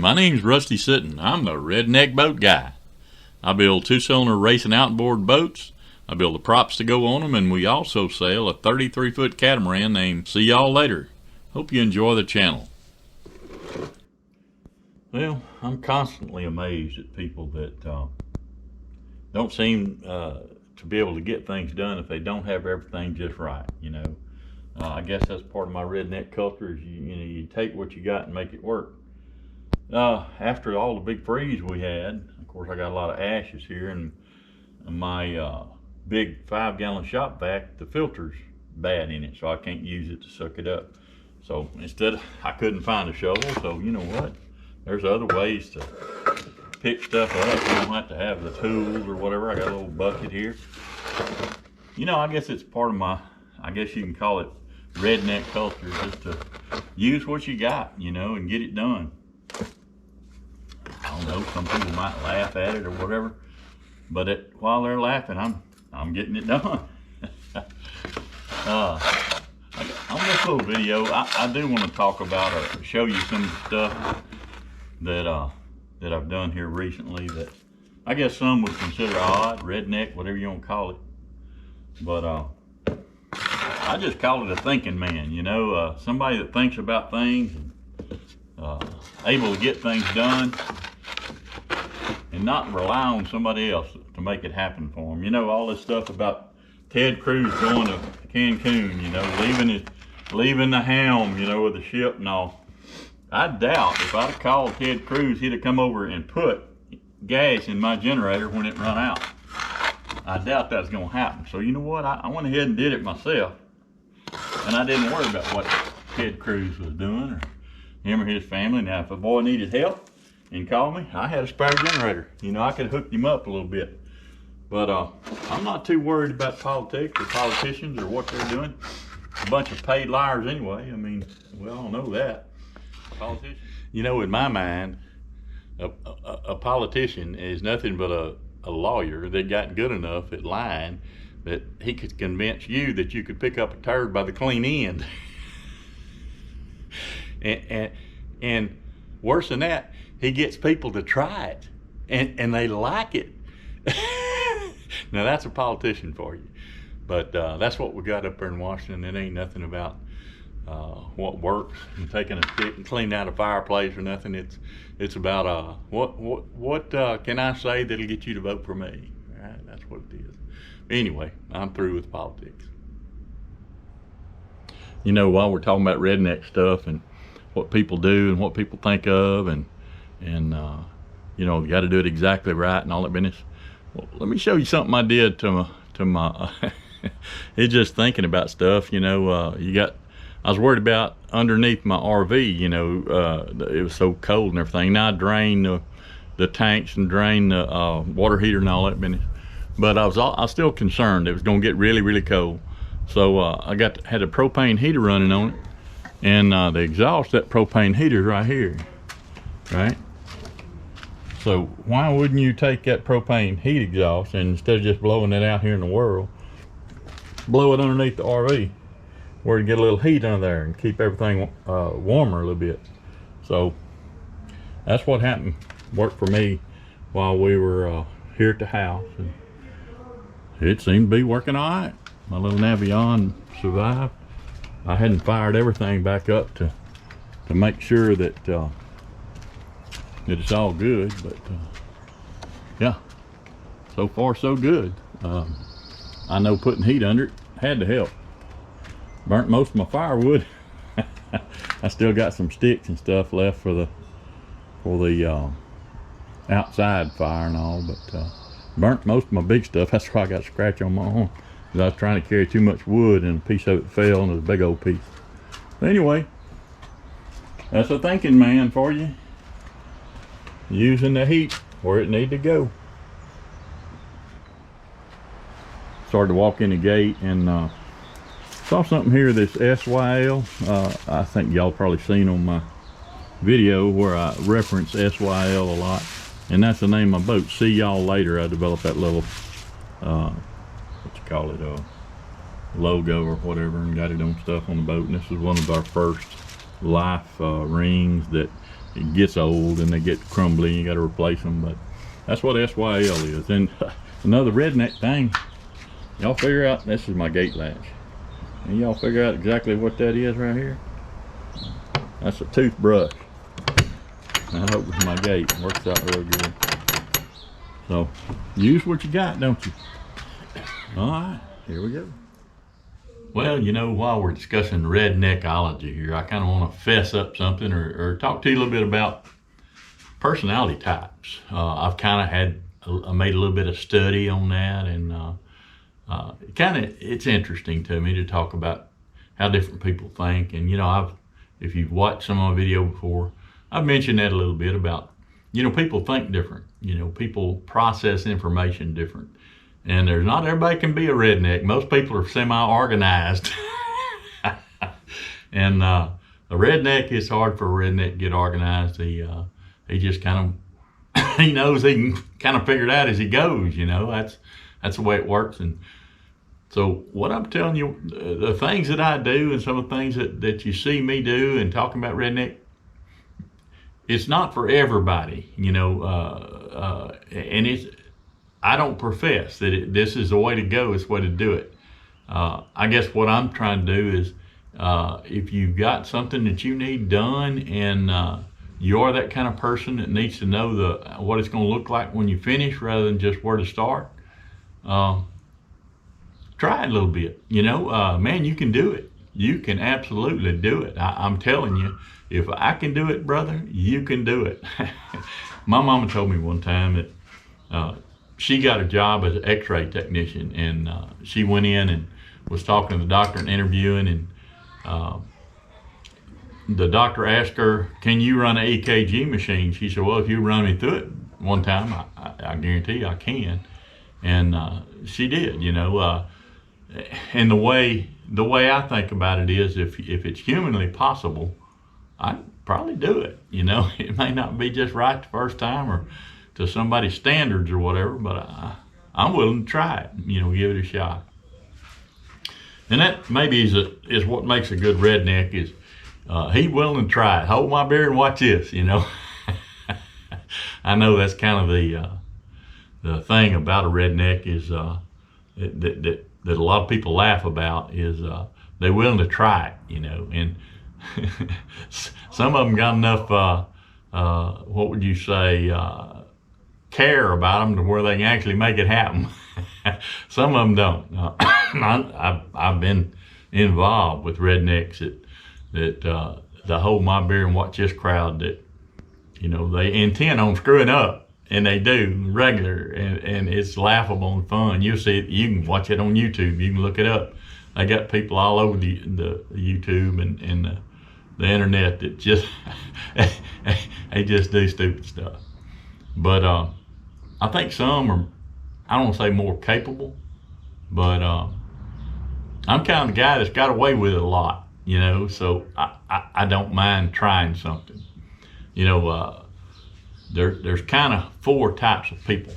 My name's Rusty Sitton. I'm the Redneck Boat Guy. I build two-cylinder racing outboard boats. I build the props to go on them, and we also sail a 33-foot catamaran named See Y'all Later. Hope you enjoy the channel. Well, I'm constantly amazed at people that don't seem to be able to get things done if they don't have everything just right, you know. I guess that's part of my redneck culture is you take what you got and make it work. After all the big freeze we had, of course I got a lot of ashes here, and my big 5-gallon shop vac, the filter's bad in it, so I can't use it to suck it up. So instead, I couldn't find a shovel, so you know what? There's other ways to pick stuff up. You don't have to have the tools or whatever. I got a little bucket here. You know, I guess it's part of my, I guess you can call it redneck culture, just to use what you got, you know, and get it done. I don't know, some people might laugh at it or whatever, but while they're laughing, I'm getting it done. On this little video, I do want to talk about or show you some stuff that I've done here recently that I guess some would consider odd, redneck, whatever you want to call it. But I just call it a thinking man, you know, somebody that thinks about things, and, able to get things done, and not rely on somebody else to make it happen for them. You know, all this stuff about Ted Cruz going to Cancun, you know, leaving the helm, you know, with the ship and all. I doubt if I'd have called Ted Cruz, he'd have come over and put gas in my generator when it run out. I doubt that's going to happen. So you know what? I went ahead and did it myself. And I didn't worry about what Ted Cruz was doing or him or his family. Now, if a boy needed help and called me, I had a spare generator. You know, I could hook him up a little bit. But I'm not too worried about politics or politicians or what they're doing. A bunch of paid liars anyway. I mean, we all know that. Politicians. You know, in my mind, a politician is nothing but a lawyer that got good enough at lying that he could convince you that you could pick up a turd by the clean end. and worse than that, he gets people to try it, and they like it. Now that's a politician for you. But that's what we got up there in Washington. It ain't nothing about what works and taking a stick and cleaning out a fireplace or nothing. It's about what can I say that'll get you to vote for me? Right? That's what it is. Anyway, I'm through with politics. You know, while we're talking about redneck stuff and what people do and what people think of, and you know, you got to do it exactly right and all that business. Well, let me show you something I did to my it's just thinking about stuff, you know. I was worried about underneath my RV, you know, it was so cold and everything. Now I drained the tanks and drained the water heater and all that business. But I was still concerned it was going to get really, really cold. So I had a propane heater running on it, and the exhaust, that propane heater right here, right? So why wouldn't you take that propane heat exhaust and instead of just blowing it out here in the world, blow it underneath the RV where you get a little heat under there and keep everything warmer a little bit. So that's what happened, worked for me while we were here at the house, and it seemed to be working all right. My little Navion survived. I hadn't fired everything back up to make sure that it's all good, but yeah, so far so good. I know putting heat under it had to help. Burnt most of my firewood. I still got some sticks and stuff left for the outside fire and all, but burnt most of my big stuff. That's why I got a scratch on my arm, because I was trying to carry too much wood and a piece of it fell, and it was a big old piece. But anyway, that's a thinking man for you. Using the heat where it need to go. Started to walk in the gate and saw something here, this SYL. I think y'all probably seen on my video where I reference SYL a lot, and that's the name of my boat. See y'all later. I developed that little what you call it, logo or whatever, and got it on stuff on the boat. And this is one of our first life rings that it gets old and they get crumbly and you got to replace them. But that's what SYL is. And another redneck thing, y'all figure out, this is my gate latch. And y'all figure out exactly what that is right here? That's a toothbrush. That opens my gate and works out real good. So use what you got, don't you? All right, here we go. Well, you know, while we're discussing redneck-ology here, I kind of want to fess up something or talk to you a little bit about personality types. I've kind of I made a little bit of study on that, and it's interesting to me to talk about how different people think. And, you know, if you've watched some of my video before, I've mentioned that a little bit about, you know, people think different. You know, people process information different. And not everybody can be a redneck. Most people are semi-organized. And a redneck, it's hard for a redneck to get organized. He just kind of, he knows he can kind of figure it out as he goes, you know. That's the way it works. And so what I'm telling you, the things that I do and some of the things that you see me do and talking about redneck, it's not for everybody, you know, and I don't profess that this is the way to go, it's the way to do it. I guess what I'm trying to do is, if you've got something that you need done and you are that kind of person that needs to know what it's going to look like when you finish rather than just where to start, try it a little bit. You know, man, you can do it. You can absolutely do it. I'm telling you, if I can do it, brother, you can do it. My mama told me one time that she got a job as an x-ray technician, and she went in and was talking to the doctor and interviewing, and the doctor asked her, can you run an EKG machine? She said, well, if you run me through it one time, I guarantee you I can. And she did, you know. And the way I think about it is, if it's humanly possible, I'd probably do it. You know, it may not be just right the first time or to somebody's standards or whatever, but I'm willing to try it, you know, give it a shot. And that maybe is what makes a good redneck, is he willing to try it. Hold my beer and watch this, you know. I know that's kind of the thing about a redneck is that a lot of people laugh about is they're willing to try it, you know. And some of them got enough, what would you say, care about them to where they can actually make it happen. Some of them don't. I've been involved with rednecks that the hold my beer and watch this crowd that, you know, they intend on screwing up, and they do regular, and it's laughable and fun. You'll see it, you can watch it on YouTube, you can look it up. They got people all over the YouTube and the internet that just they just do stupid stuff. But I think some are, I don't want to say more capable, but I'm kind of the guy that's got away with it a lot, you know, so I don't mind trying something. You know, there's kind of 4 types of people.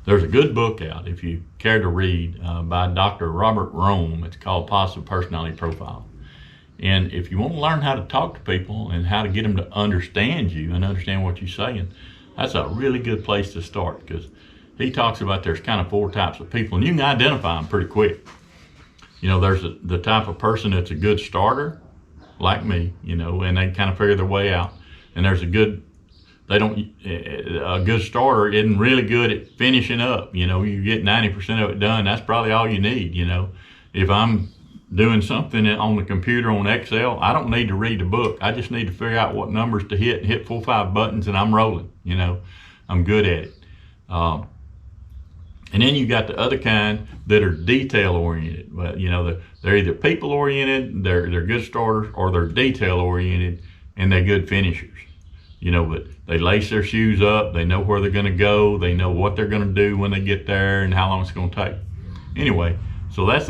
There's a good book out, if you care to read, by Dr. Robert Rome. It's called Positive Personality Profile. And if you want to learn how to talk to people and how to get them to understand you and understand what you're saying, that's a really good place to start, because he talks about there's kind of 4 types of people, and you can identify them pretty quick. You know, there's the type of person that's a good starter, like me, you know, and they kind of figure their way out. And there's a good starter isn't really good at finishing up. You know, you get 90% of it done, that's probably all you need, you know. If I'm doing something on the computer on Excel, I don't need to read the book. I just need to figure out what numbers to hit 4 or 5 buttons, and I'm rolling, you know. I'm good at it. And then you got the other kind that are detail oriented. Well, you know, they're either people oriented, they're good starters, or they're detail oriented and they're good finishers. You know, but they lace their shoes up, they know where they're gonna go, they know what they're gonna do when they get there and how long it's gonna take. Anyway, so that's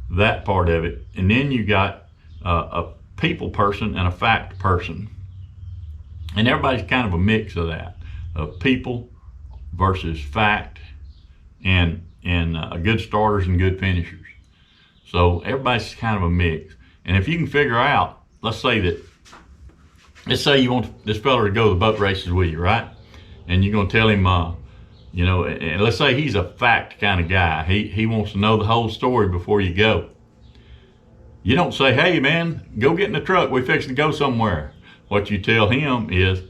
that part of it. And then you got a people person and a fact person. And everybody's kind of a mix of that, of people versus fact, and good starters and good finishers. So everybody's kind of a mix. And if you can figure out let's say you want this fella to go to the boat races with you, right? And you're gonna tell him, you know, and let's say he's a fact kind of guy. He wants to know the whole story before you go. You don't say, hey man, go get in the truck, we're fixing to go somewhere. What you tell him is,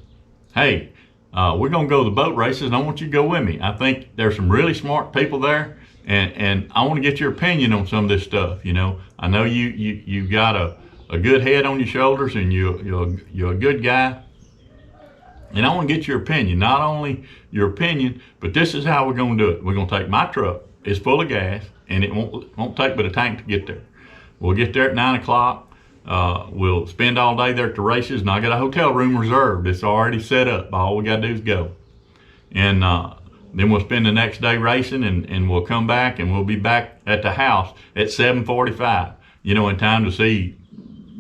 hey, we're gonna go to the boat races and I want you to go with me. I think there's some really smart people there, and I want to get your opinion on some of this stuff. You know, I know you got a good head on your shoulders, and you're a good guy, and I want to get your opinion. Not only your opinion, but this is how we're gonna do it. We're gonna take my truck, it's full of gas, and it won't take but a tank to get there. We'll get there at 9 o'clock. We'll spend all day there at the races, and I got a hotel room reserved. It's already set up. All we gotta do is go. And then we'll spend the next day racing, and we'll come back, and we'll be back at the house at 7:45, you know, in time to see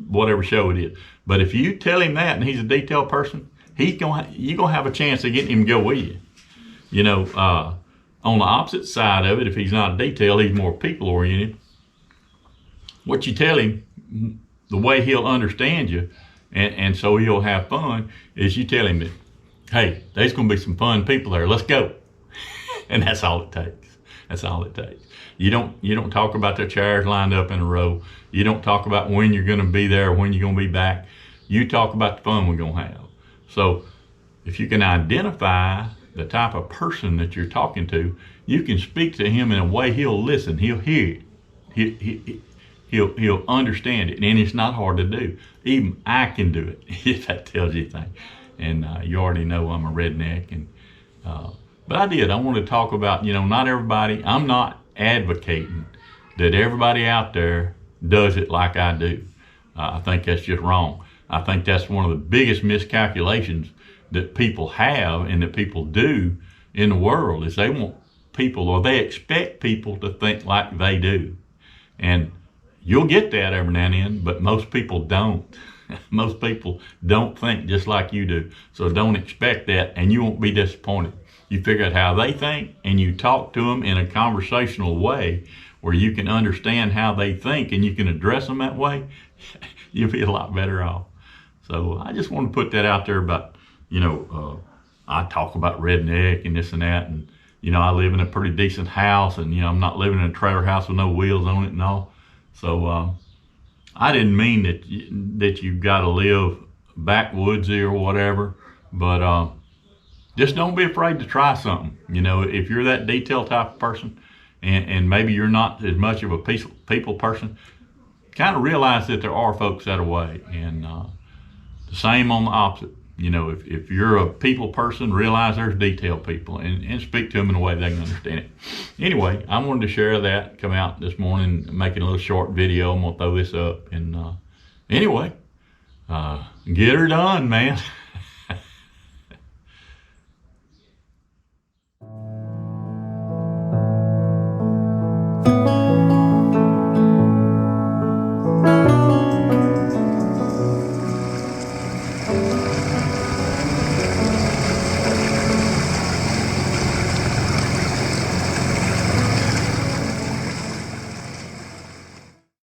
whatever show it is. But if you tell him that and he's a detail person, you're gonna have a chance of getting him to go with you. You know, on the opposite side of it, if he's not a detail, he's more people oriented. What you tell him, the way he'll understand you, and so he'll have fun, is you tell him that, hey, there's gonna be some fun people there, let's go. And that's all it takes. That's all it takes. You don't talk about their chairs lined up in a row. You don't talk about when you're gonna be there or when you're gonna be back. You talk about the fun we're gonna have. So if you can identify the type of person that you're talking to, you can speak to him in a way he'll listen, he'll hear it. He'll understand it, and it's not hard to do. Even I can do it, if that tells you anything. And you already know I'm a redneck. And but I want to talk about, you know, not everybody. I'm not advocating that everybody out there does it like I do. I think that's just wrong. I think that's one of the biggest miscalculations that people have and that people do in the world, is they want people, or they expect people to think like they do. And you'll get that every now and then, but most people don't. Most people don't think just like you do. So don't expect that, and you won't be disappointed. You figure out how they think, and you talk to them in a conversational way where you can understand how they think and you can address them that way, you'll be a lot better off. So I just want to put that out there about, you know, I talk about redneck and this and that, and, you know, I live in a pretty decent house, and, you know, I'm not living in a trailer house with no wheels on it and all. So I didn't mean that you've got to live backwoodsy or whatever, but just don't be afraid to try something. You know, if you're that detail type of person, and maybe you're not as much of a people person, kind of realize that there are folks that way. And the same on the opposite. You know, if you're a people person, realize there's detail people, and speak to them in a way they can understand it. Anyway, I wanted to share that, come out this morning, making a little short video. I'm gonna throw this up, and anyway, get her done, man.